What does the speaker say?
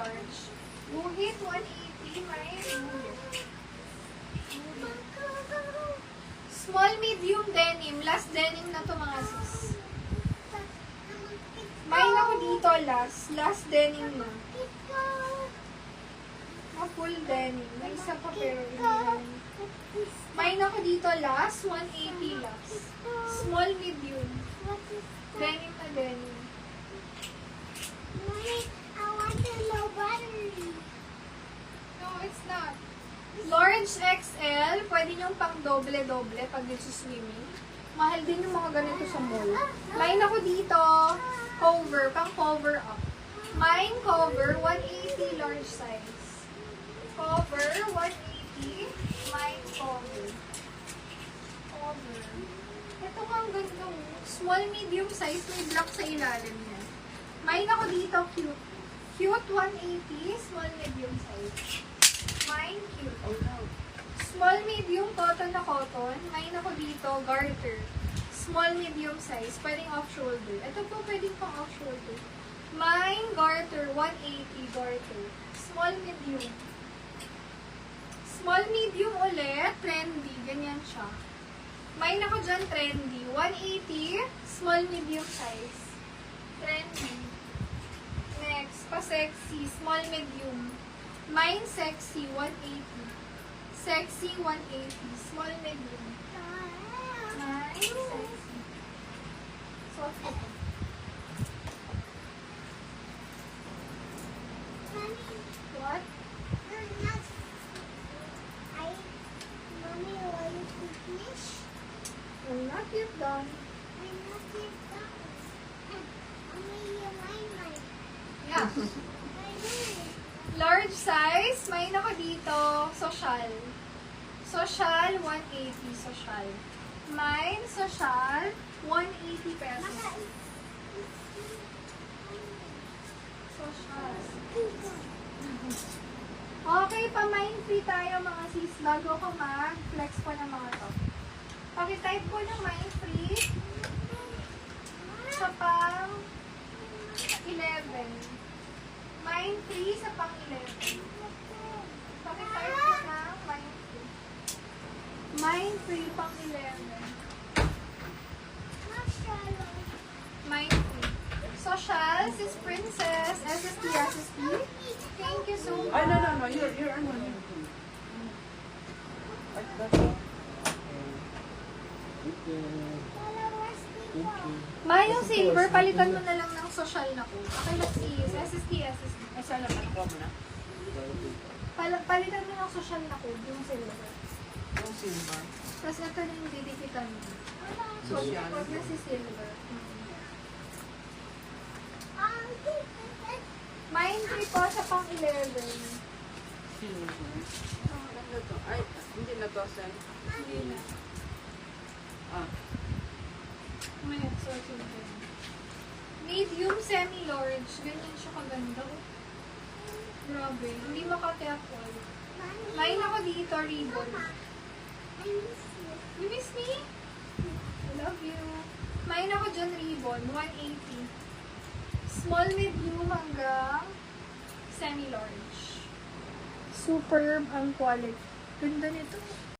large. Guhit, 180. May guhit. Small, medium denim. Last denim na to mga sis. May ako dito last. Last denim na. Full denim. May isa pa pero hindi. May ako dito last. 180 last. Small, medium. Denim na denim. I want to know buttery. No, it's not. Large XL, pwede niyong pang doble-doble pag nagsuswimming. Mahal din yung mga ganito sa mall. Mine ako dito, cover, pang cover up. Mine cover, 180 large size. Cover, 180. Mine cover. Cover. Ito nga ang ganda mo. Small, medium size, may block sa ilalim niya. Mine ako dito, cute. Cute, 180. Small, medium size. Mine, cute. Small, medium, cotton na cotton. Mine ako dito, garter. Small, medium size. Pwedeng off-shoulder. Ito po pwedeng pang off-shoulder. Mine, garter. 180 garter. Small, medium. Small, medium ulit. Trendy. Ganyan siya. Mine ako dyan, trendy. 180. Small, medium size. Trendy. Next, pa-sexy. Small, medium. Mine, sexy. 180. Sexy, 180. Small, medium. Mine, sexy. Soft ito. What? Mommy, are you finished? I'm not yet done. I'm not yet done. Mommy, you like mine. Yeah. I know. Large size. Mine ako dito. Social. Social, 180. Social. Mine, social, 180 pesos. Social. Okay, pa-mind free tayo mga sis. Bago ako mag-flex po ng mga to. Pakitype ko ng mind free sa pang 11. Mind free sa pang 11. Pakitype ko ng mind free. Mind free pang 11. Mind free. Social, sis princess, SST, SST. Thank you so much. Ay, no. You're ano. Ay, that's all. Ma, yung silver, palitan mo na lang ng social na ko. Okay, let's see. SST, SST. Ay, sana ba nakuha mo na? Palitan mo ng social na ko, yung silver. Yung silver. Tapos ito na yung didikitan mo. Social. Huwag na si silver. Mind free po sa pang 11. Silver. Ano to? Ay, hindi na to, Sen. Hindi na. Ah. May exorcism. Medium, semi-large. Ganyan siya kaganda. Grabe. Hindi makate at all. Mine ako dito, ribbon. You miss me? I love you. Mine ako dyan, ribbon. 180. Small, medium hanggang semi-large. Superb ang quality. Ganda nito.